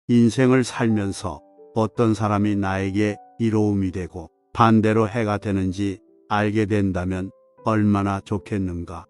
인생을 살면서 어떤 사람이 나에게 이로움이 되고 반대로 해가 되는지 알게 된다면 얼마나 좋겠는가.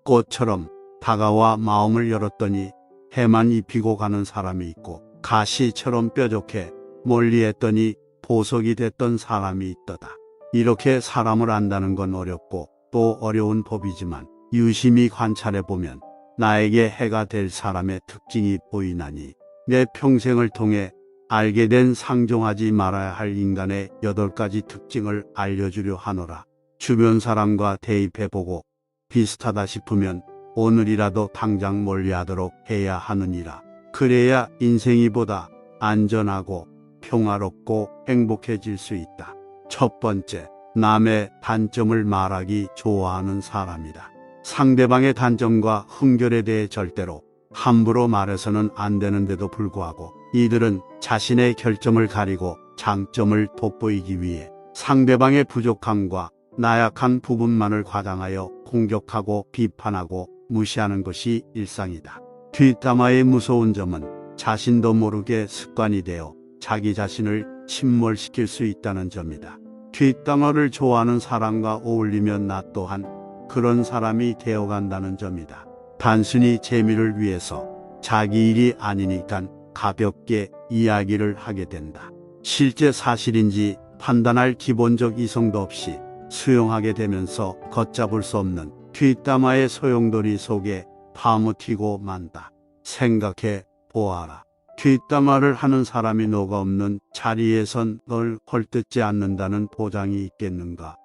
꽃처럼 다가와 마음을 열었더니 해만 입히고 가는 사람이 있고, 가시처럼 뾰족해 멀리 했더니 보석이 됐던 사람이 있더다. 이렇게 사람을 안다는 건 어렵고 또 어려운 법이지만 유심히 관찰해보면 나에게 해가 될 사람의 특징이 보이나니, 내 평생을 통해 알게 된 상종하지 말아야 할 인간의 8가지 특징을 알려주려 하노라. 주변 사람과 대입해보고 비슷하다 싶으면 오늘이라도 당장 멀리하도록 해야 하느니라. 그래야 인생이 보다 안전하고 평화롭고 행복해질 수 있다. 첫 번째, 남의 단점을 말하기 좋아하는 사람이다. 상대방의 단점과 흠결에 대해 절대로 함부로 말해서는 안 되는데도 불구하고 이들은 자신의 결점을 가리고 장점을 돋보이기 위해 상대방의 부족함과 나약한 부분만을 과장하여 공격하고 비판하고 무시하는 것이 일상이다. 뒷담화의 무서운 점은 자신도 모르게 습관이 되어 자기 자신을 침몰시킬 수 있다는 점이다. 뒷담화를 좋아하는 사람과 어울리면 나 또한 그런 사람이 되어간다는 점이다. 단순히 재미를 위해서 자기 일이 아니니까 가볍게 이야기를 하게 된다. 실제 사실인지 판단할 기본적 이성도 없이 수용하게 되면서 걷잡을 수 없는 뒷담화의 소용돌이 속에 파묻히고 만다. 생각해 보아라. 뒷담화를 하는 사람이 너가 없는 자리에선 널 헐뜯지 않는다는 보장이 있겠는가.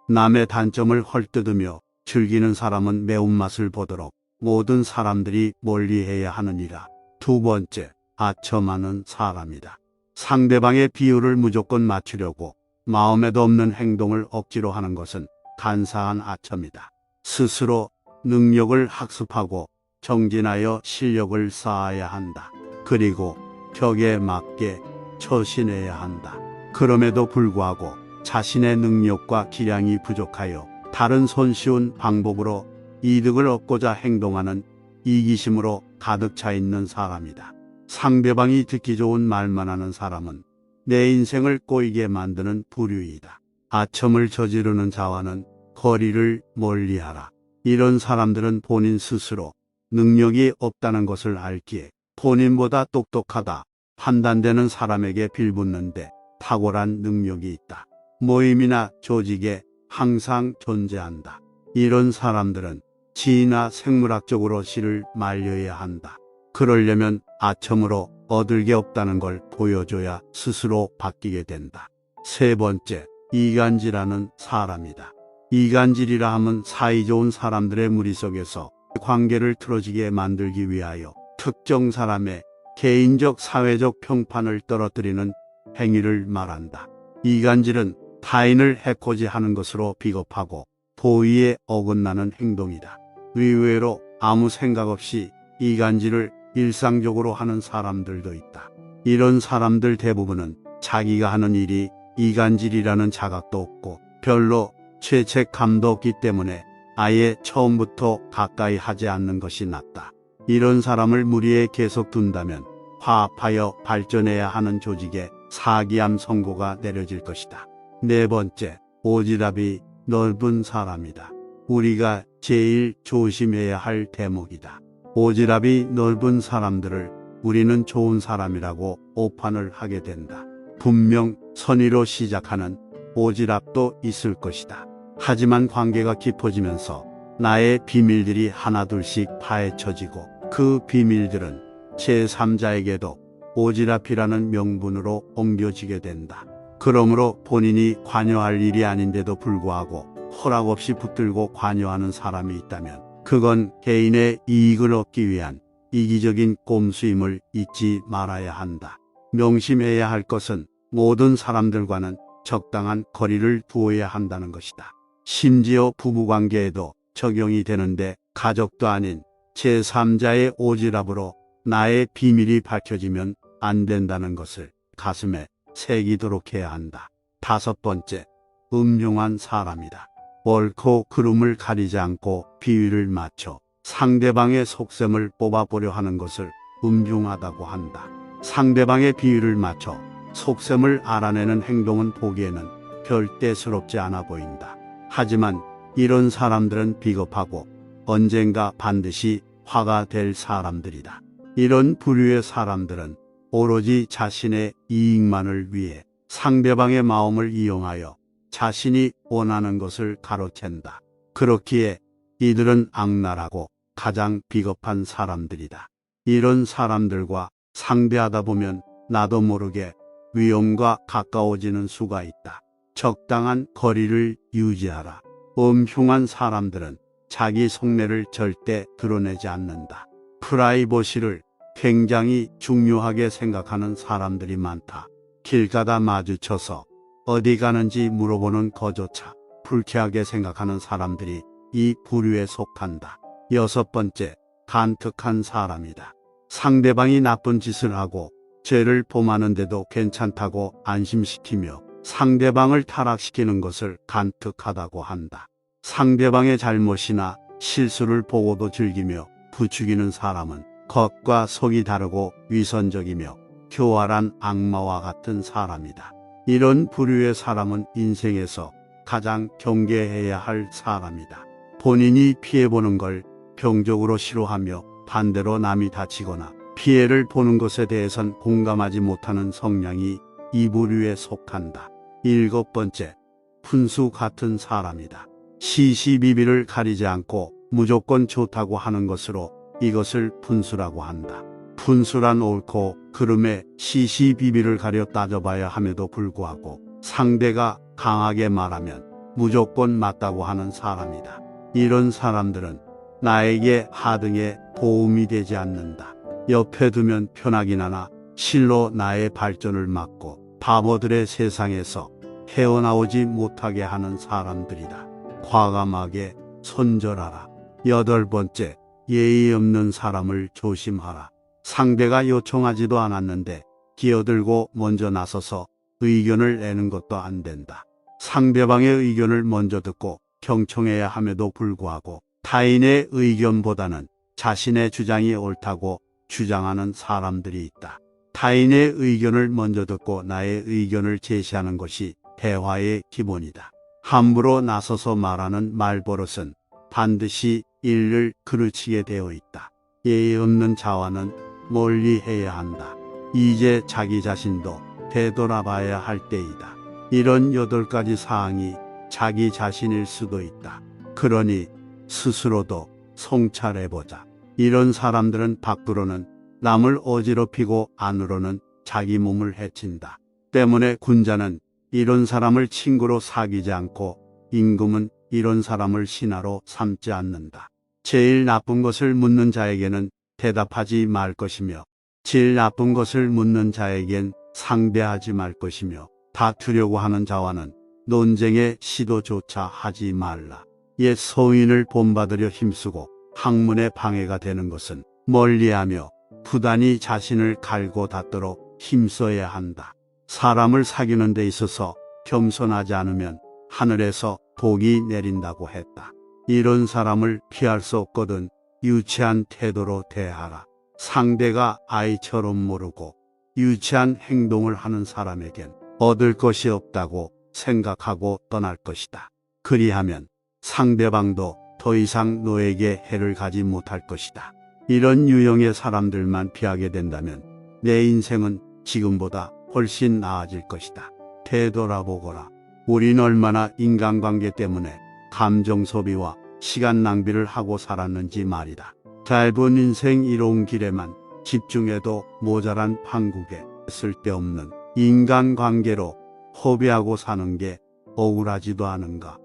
남의 단점을 헐뜯으며 즐기는 사람은 매운맛을 보도록 모든 사람들이 멀리해야 하느니라. 두 번째, 아첨하는 사람이다. 상대방의 비율을 무조건 맞추려고 마음에도 없는 행동을 억지로 하는 것은 간사한 아첨이다. 스스로 능력을 학습하고 정진하여 실력을 쌓아야 한다. 그리고 격에 맞게 처신해야 한다. 그럼에도 불구하고 자신의 능력과 기량이 부족하여 다른 손쉬운 방법으로 이득을 얻고자 행동하는 이기심으로 가득 차 있는 사람이다. 상대방이 듣기 좋은 말만 하는 사람은 내 인생을 꼬이게 만드는 부류이다. 아첨을 저지르는 자와는 거리를 멀리하라. 이런 사람들은 본인 스스로 능력이 없다는 것을 알기에 본인보다 똑똑하다 판단되는 사람에게 빌붙는데 탁월한 능력이 있다. 모임이나 조직에 항상 존재한다. 이런 사람들은 지나 생물학적으로 씨를 말려야 한다. 그러려면 아첨으로 얻을 게 없다는 걸 보여줘야 스스로 바뀌게 된다. 세 번째, 이간질하는 사람이다. 이간질이라 함은 사이좋은 사람들의 무리 속에서 관계를 틀어지게 만들기 위하여 특정 사람의 개인적 사회적 평판을 떨어뜨리는 행위를 말한다. 이간질은 타인을 해코지 하는 것으로 비겁하고 도의에 어긋나는 행동이다. 의외로 아무 생각 없이 이간질을 일상적으로 하는 사람들도 있다. 이런 사람들 대부분은 자기가 하는 일이 이간질이라는 자각도 없고 별로 죄책감도 없기 때문에 아예 처음부터 가까이 하지 않는 것이 낫다. 이런 사람을 무리에 계속 둔다면 화합하여 발전해야 하는 조직에 사기암 선고가 내려질 것이다. 네 번째, 오지랖이 넓은 사람이다. 우리가 제일 조심해야 할 대목이다. 오지랖이 넓은 사람들을 우리는 좋은 사람이라고 오판을 하게 된다. 분명 선의로 시작하는 오지랖도 있을 것이다. 하지만 관계가 깊어지면서 나의 비밀들이 하나둘씩 파헤쳐지고 그 비밀들은 제3자에게도 오지랖이라는 명분으로 옮겨지게 된다. 그러므로 본인이 관여할 일이 아닌데도 불구하고 허락 없이 붙들고 관여하는 사람이 있다면 그건 개인의 이익을 얻기 위한 이기적인 꼼수임을 잊지 말아야 한다. 명심해야 할 것은 모든 사람들과는 적당한 거리를 두어야 한다는 것이다. 심지어 부부관계에도 적용이 되는데 가족도 아닌 제3자의 오지랖으로 나의 비밀이 밝혀지면 안 된다는 것을 가슴에 새기도록 해야 한다. 다섯 번째, 음흉한 사람이다. 옳고 그름을 가리지 않고 비위를 맞춰 상대방의 속셈을 뽑아보려 하는 것을 음흉하다고 한다. 상대방의 비위를 맞춰 속셈을 알아내는 행동은 보기에는 별 대수롭지 않아 보인다. 하지만 이런 사람들은 비겁하고 언젠가 반드시 화가 될 사람들이다. 이런 부류의 사람들은 오로지 자신의 이익만을 위해 상대방의 마음을 이용하여 자신이 원하는 것을 가로챈다. 그렇기에 이들은 악랄하고 가장 비겁한 사람들이다. 이런 사람들과 상대하다 보면 나도 모르게 위험과 가까워지는 수가 있다. 적당한 거리를 유지하라. 엄흉한 사람들은 자기 속내를 절대 드러내지 않는다. 프라이버시를 굉장히 중요하게 생각하는 사람들이 많다. 길 가다 마주쳐서 어디 가는지 물어보는 거조차 불쾌하게 생각하는 사람들이 이 부류에 속한다. 6번째, 간특한 사람이다. 상대방이 나쁜 짓을 하고 죄를 범하는데도 괜찮다고 안심시키며 상대방을 타락시키는 것을 간특하다고 한다. 상대방의 잘못이나 실수를 보고도 즐기며 부추기는 사람은 겉과 속이 다르고 위선적이며 교활한 악마와 같은 사람이다. 이런 부류의 사람은 인생에서 가장 경계해야 할 사람이다. 본인이 피해보는 걸 병적으로 싫어하며 반대로 남이 다치거나 피해를 보는 것에 대해선 공감하지 못하는 성향이 이 부류에 속한다. 7번째, 푼수 같은 사람이다. 시시비비를 가리지 않고 무조건 좋다고 하는 것으로 이것을 푼수라고 한다. 푼수란 옳고 그름에 시시비비를 가려 따져봐야 함에도 불구하고 상대가 강하게 말하면 무조건 맞다고 하는 사람이다. 이런 사람들은 나에게 하등에 도움이 되지 않는다. 옆에 두면 편하긴 하나 실로 나의 발전을 막고 바보들의 세상에서 헤어나오지 못하게 하는 사람들이다. 과감하게 손절하라. 8번째, 예의 없는 사람을 조심하라. 상대가 요청하지도 않았는데 기어들고 먼저 나서서 의견을 내는 것도 안 된다. 상대방의 의견을 먼저 듣고 경청해야 함에도 불구하고 타인의 의견보다는 자신의 주장이 옳다고 주장하는 사람들이 있다. 타인의 의견을 먼저 듣고 나의 의견을 제시하는 것이 대화의 기본이다. 함부로 나서서 말하는 말버릇은 반드시 일을 그르치게 되어 있다. 예의 없는 자와는 멀리해야 한다. 이제 자기 자신도 되돌아봐야 할 때이다. 이런 8가지 사항이 자기 자신일 수도 있다. 그러니 스스로도 성찰해보자. 이런 사람들은 밖으로는 남을 어지럽히고 안으로는 자기 몸을 해친다. 때문에 군자는 이런 사람을 친구로 사귀지 않고 임금은 이런 사람을 신하로 삼지 않는다. 제일 나쁜 것을 묻는 자에게는 대답하지 말 것이며 제일 나쁜 것을 묻는 자에겐 상대하지 말 것이며 다투려고 하는 자와는 논쟁의 시도조차 하지 말라. 옛 소인을 본받으려 힘쓰고 학문에 방해가 되는 것은 멀리하며 부단히 자신을 갈고 닦도록 힘써야 한다. 사람을 사귀는 데 있어서 겸손하지 않으면 하늘에서 복이 내린다고 했다. 이런 사람을 피할 수 없거든 유치한 태도로 대하라. 상대가 아이처럼 모르고 유치한 행동을 하는 사람에겐 얻을 것이 없다고 생각하고 떠날 것이다. 그리하면 상대방도 더 이상 너에게 해를 가지 못할 것이다. 이런 유형의 사람들만 피하게 된다면 내 인생은 지금보다 훨씬 나아질 것이다. 되돌아보거라. 우린 얼마나 인간관계 때문에 감정 소비와 시간 낭비를 하고 살았는지 말이다. 짧은 인생 이로운 길에만 집중해도 모자란 판국에 쓸데없는 인간관계로 허비하고 사는 게 억울하지도 않은가.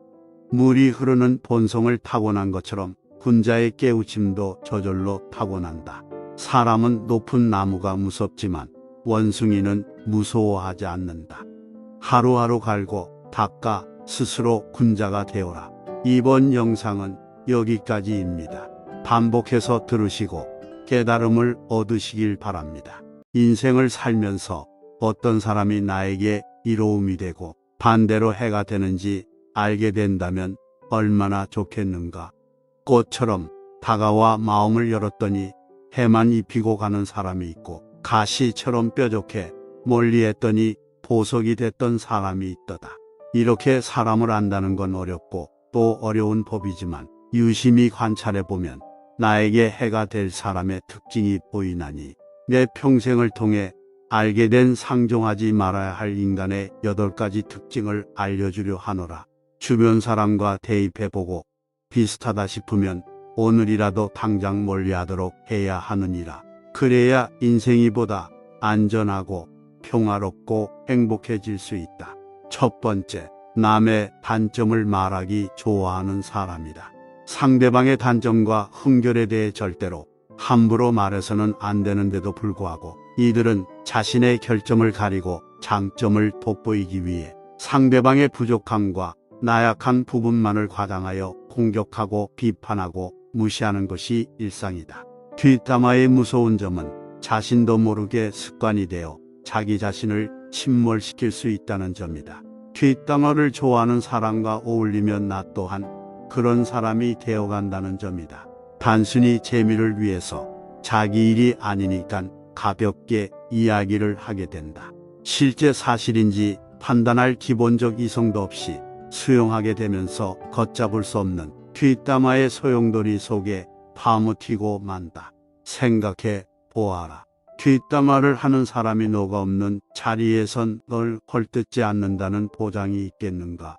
물이 흐르는 본성을 타고난 것처럼 군자의 깨우침도 저절로 타고난다. 사람은 높은 나무가 무섭지만 원숭이는 무서워하지 않는다. 하루하루 갈고 닦아 스스로 군자가 되어라. 이번 영상은 여기까지입니다. 반복해서 들으시고 깨달음을 얻으시길 바랍니다. 인생을 살면서 어떤 사람이 나에게 이로움이 되고 반대로 해가 되는지 알게 된다면 얼마나 좋겠는가. 꽃처럼 다가와 마음을 열었더니 해만 입히고 가는 사람이 있고 가시처럼 뾰족해 멀리했더니 보석이 됐던 사람이 있더다. 이렇게 사람을 안다는 건 어렵고 또 어려운 법이지만 유심히 관찰해보면 나에게 해가 될 사람의 특징이 보이나니 내 평생을 통해 알게 된 상종하지 말아야 할 인간의 8가지 특징을 알려주려 하노라. 주변 사람과 대입해보고 비슷하다 싶으면 오늘이라도 당장 멀리하도록 해야 하느니라. 그래야 인생이 보다 안전하고 평화롭고 행복해질 수 있다. 첫 번째, 남의 단점을 말하기 좋아하는 사람이다. 상대방의 단점과 흠결에 대해 절대로 함부로 말해서는 안 되는데도 불구하고 이들은 자신의 결점을 가리고 장점을 돋보이기 위해 상대방의 부족함과 나약한 부분만을 과장하여 공격하고 비판하고 무시하는 것이 일상이다. 뒷담화의 무서운 점은 자신도 모르게 습관이 되어 자기 자신을 침몰시킬 수 있다는 점이다. 뒷담화를 좋아하는 사람과 어울리면 나 또한 그런 사람이 되어간다는 점이다. 단순히 재미를 위해서 자기 일이 아니니까 가볍게 이야기를 하게 된다. 실제 사실인지 판단할 기본적 이성도 없이 수용하게 되면서 걷잡을 수 없는 뒷담화의 소용돌이 속에 파묻히고 만다. 생각해 보아라. 뒷담화를 하는 사람이 너가 없는 자리에선 널 헐뜯지 않는다는 보장이 있겠는가?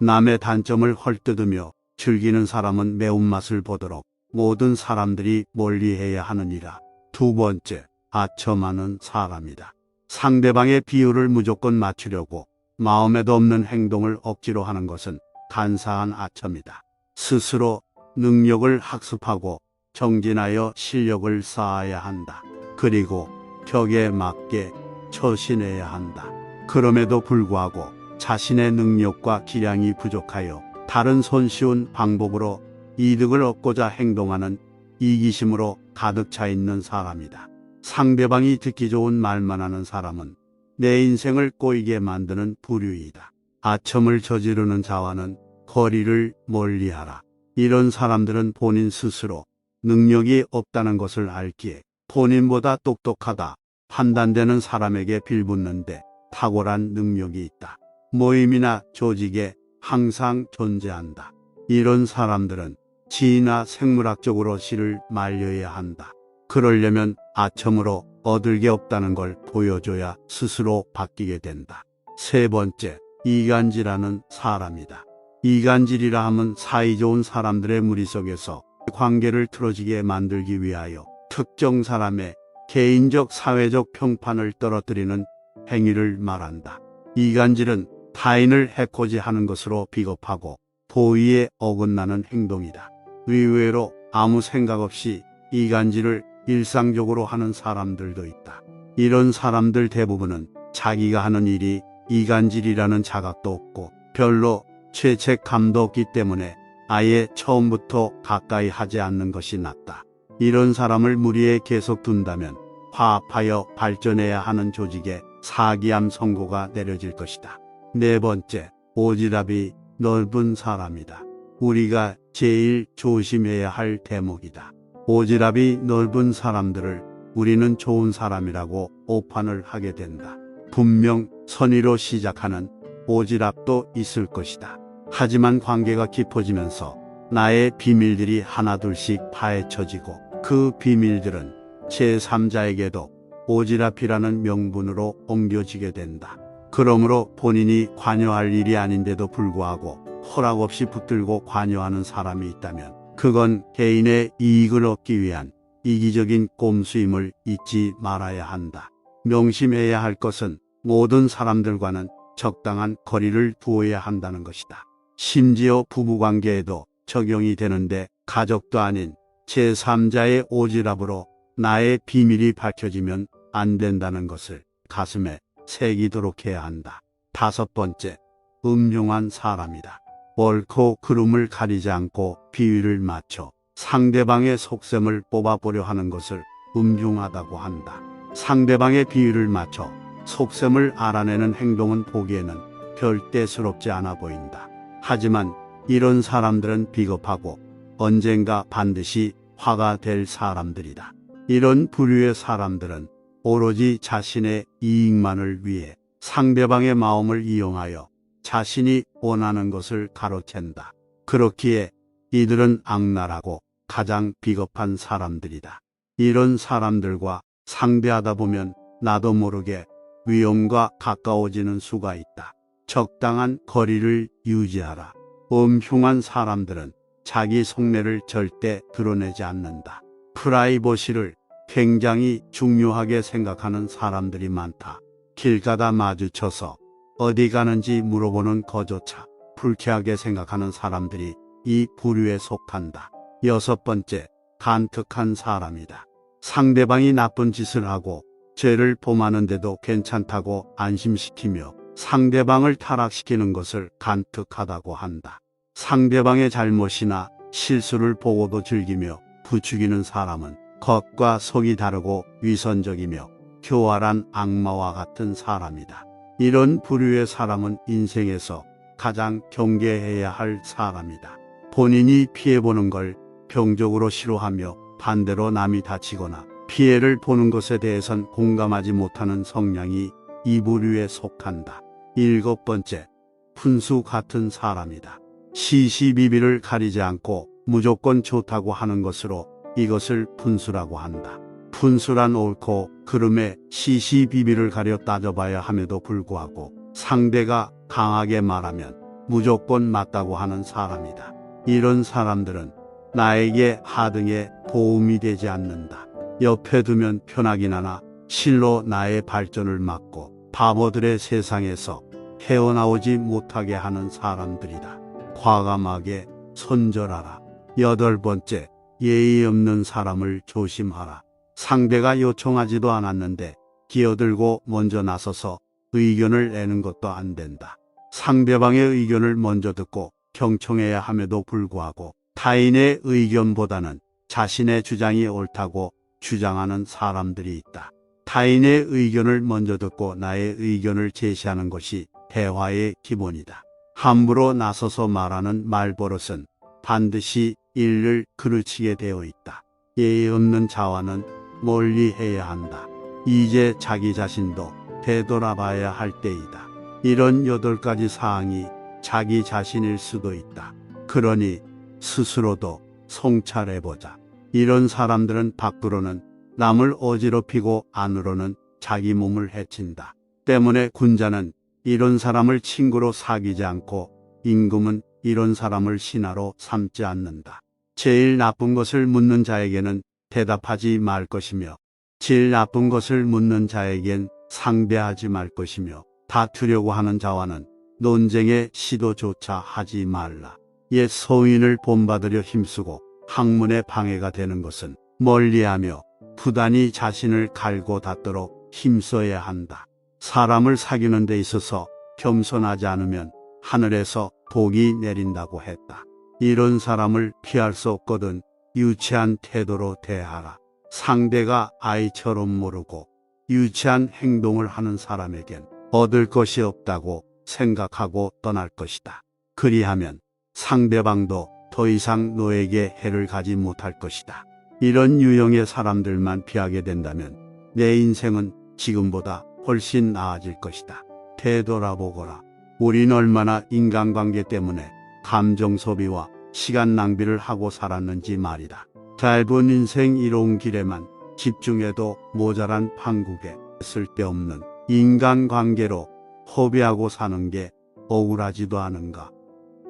남의 단점을 헐뜯으며 즐기는 사람은 매운맛을 보도록 모든 사람들이 멀리해야 하느니라. 두 번째, 아첨하는 사람이다. 상대방의 비율을 무조건 맞추려고 마음에도 없는 행동을 억지로 하는 것은 간사한 아첨이다. 스스로 능력을 학습하고 정진하여 실력을 쌓아야 한다. 그리고 격에 맞게 처신해야 한다. 그럼에도 불구하고 자신의 능력과 기량이 부족하여 다른 손쉬운 방법으로 이득을 얻고자 행동하는 이기심으로 가득 차 있는 사람이다. 상대방이 듣기 좋은 말만 하는 사람은 내 인생을 꼬이게 만드는 부류이다. 아첨을 저지르는 자와는 거리를 멀리하라. 이런 사람들은 본인 스스로 능력이 없다는 것을 알기에 본인보다 똑똑하다 판단되는 사람에게 빌붙는데 탁월한 능력이 있다. 모임이나 조직에 항상 존재한다. 이런 사람들은 지나 생물학적으로 씨를 말려야 한다. 그러려면 아첨으로 얻을 게 없다는 걸 보여줘야 스스로 바뀌게 된다. 세 번째, 이간질하는 사람이다. 이간질이라 함은 사이좋은 사람들의 무리 속에서 관계를 틀어지게 만들기 위하여 특정 사람의 개인적 사회적 평판을 떨어뜨리는 행위를 말한다. 이간질은 타인을 해코지 하는 것으로 비겁하고 도의에 어긋나는 행동이다. 의외로 아무 생각 없이 이간질을 일상적으로 하는 사람들도 있다. 이런 사람들 대부분은 자기가 하는 일이 이간질이라는 자각도 없고 별로 죄책감도 없기 때문에 아예 처음부터 가까이 하지 않는 것이 낫다. 이런 사람을 무리에 계속 둔다면 화합하여 발전해야 하는 조직에 사기암 선고가 내려질 것이다. 네 번째, 오지랖이 넓은 사람이다. 우리가 제일 조심해야 할 대목이다. 오지랖이 넓은 사람들을 우리는 좋은 사람이라고 오판을 하게 된다. 분명 선의로 시작하는 오지랖도 있을 것이다. 하지만 관계가 깊어지면서 나의 비밀들이 하나둘씩 파헤쳐지고 그 비밀들은 제3자에게도 오지랖이라는 명분으로 옮겨지게 된다. 그러므로 본인이 관여할 일이 아닌데도 불구하고 허락 없이 붙들고 관여하는 사람이 있다면 그건 개인의 이익을 얻기 위한 이기적인 꼼수임을 잊지 말아야 한다. 명심해야 할 것은 모든 사람들과는 적당한 거리를 두어야 한다는 것이다. 심지어 부부관계에도 적용이 되는데 가족도 아닌 제3자의 오지랖으로 나의 비밀이 밝혀지면 안 된다는 것을 가슴에 새기도록 해야 한다. 다섯 번째, 음흉한 사람이다. 옳고 그름을 가리지 않고 비위를 맞춰 상대방의 속셈을 뽑아보려 하는 것을 음흉하다고 한다. 상대방의 비위를 맞춰 속셈을 알아내는 행동은 보기에는 별 대수롭지 않아 보인다. 하지만 이런 사람들은 비겁하고 언젠가 반드시 화가 될 사람들이다. 이런 부류의 사람들은 오로지 자신의 이익만을 위해 상대방의 마음을 이용하여 자신이 원하는 것을 가로챈다. 그렇기에 이들은 악랄하고 가장 비겁한 사람들이다. 이런 사람들과 상대하다 보면 나도 모르게 위험과 가까워지는 수가 있다. 적당한 거리를 유지하라. 엄흉한 사람들은 자기 속내를 절대 드러내지 않는다. 프라이버시를 굉장히 중요하게 생각하는 사람들이 많다. 길 가다 마주쳐서 어디 가는지 물어보는 거조차 불쾌하게 생각하는 사람들이 이 부류에 속한다. 여섯 번째, 간특한 사람이다. 상대방이 나쁜 짓을 하고 죄를 범하는데도 괜찮다고 안심시키며 상대방을 타락시키는 것을 간특하다고 한다. 상대방의 잘못이나 실수를 보고도 즐기며 부추기는 사람은 겉과 속이 다르고 위선적이며 교활한 악마와 같은 사람이다. 이런 부류의 사람은 인생에서 가장 경계해야 할 사람이다. 본인이 피해보는 걸 병적으로 싫어하며 반대로 남이 다치거나 피해를 보는 것에 대해선 공감하지 못하는 성향이 이 부류에 속한다. 일곱 번째, 푼수 같은 사람이다. 시시비비를 가리지 않고 무조건 좋다고 하는 것으로 이것을 푼수라고 한다. 푼수란 옳고 그름에 시시비비를 가려 따져봐야 함에도 불구하고 상대가 강하게 말하면 무조건 맞다고 하는 사람이다. 이런 사람들은 나에게 하등에 도움이 되지 않는다. 옆에 두면 편하긴 하나 실로 나의 발전을 막고 바보들의 세상에서 헤어나오지 못하게 하는 사람들이다. 과감하게 손절하라. 여덟 번째, 예의 없는 사람을 조심하라. 상대가 요청하지도 않았는데 기어들고 먼저 나서서 의견을 내는 것도 안 된다. 상대방의 의견을 먼저 듣고 경청해야 함에도 불구하고 타인의 의견보다는 자신의 주장이 옳다고 주장하는 사람들이 있다. 타인의 의견을 먼저 듣고 나의 의견을 제시하는 것이 대화의 기본이다. 함부로 나서서 말하는 말버릇은 반드시 일을 그르치게 되어 있다. 예의 없는 자와는 멀리해야 한다. 이제 자기 자신도 되돌아봐야 할 때이다. 이런 8가지 사항이 자기 자신일 수도 있다. 그러니 스스로도 성찰해보자. 이런 사람들은 밖으로는 남을 어지럽히고 안으로는 자기 몸을 해친다. 때문에 군자는 이런 사람을 친구로 사귀지 않고 임금은 이런 사람을 신하로 삼지 않는다. 제일 나쁜 것을 묻는 자에게는 대답하지 말 것이며 제일 나쁜 것을 묻는 자에겐 상대하지 말 것이며 다투려고 하는 자와는 논쟁의 시도조차 하지 말라. 옛 소인을 본받으려 힘쓰고 학문에 방해가 되는 것은 멀리하며 부단히 자신을 갈고 닦도록 힘써야 한다. 사람을 사귀는 데 있어서 겸손하지 않으면 하늘에서 복이 내린다고 했다. 이런 사람을 피할 수 없거든 유치한 태도로 대하라. 상대가 아이처럼 모르고 유치한 행동을 하는 사람에겐 얻을 것이 없다고 생각하고 떠날 것이다. 그리하면 상대방도 더 이상 너에게 해를 가지 못할 것이다. 이런 유형의 사람들만 피하게 된다면 내 인생은 지금보다 훨씬 나아질 것이다. 되돌아보거라. 우린 얼마나 인간관계 때문에 감정 소비와 시간 낭비를 하고 살았는지 말이다. 짧은 인생 이로운 길에만 집중해도 모자란 판국에 쓸데없는 인간관계로 허비하고 사는 게 억울하지도 않은가.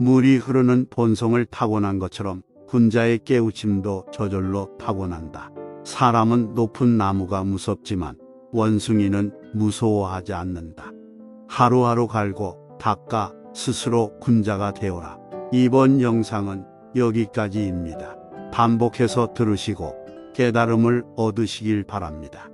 물이 흐르는 본성을 타고난 것처럼 군자의 깨우침도 저절로 타고난다. 사람은 높은 나무가 무섭지만 원숭이는 무서워하지 않는다. 하루하루 갈고 닦아 스스로 군자가 되어라. 이번 영상은 여기까지입니다. 반복해서 들으시고 깨달음을 얻으시길 바랍니다.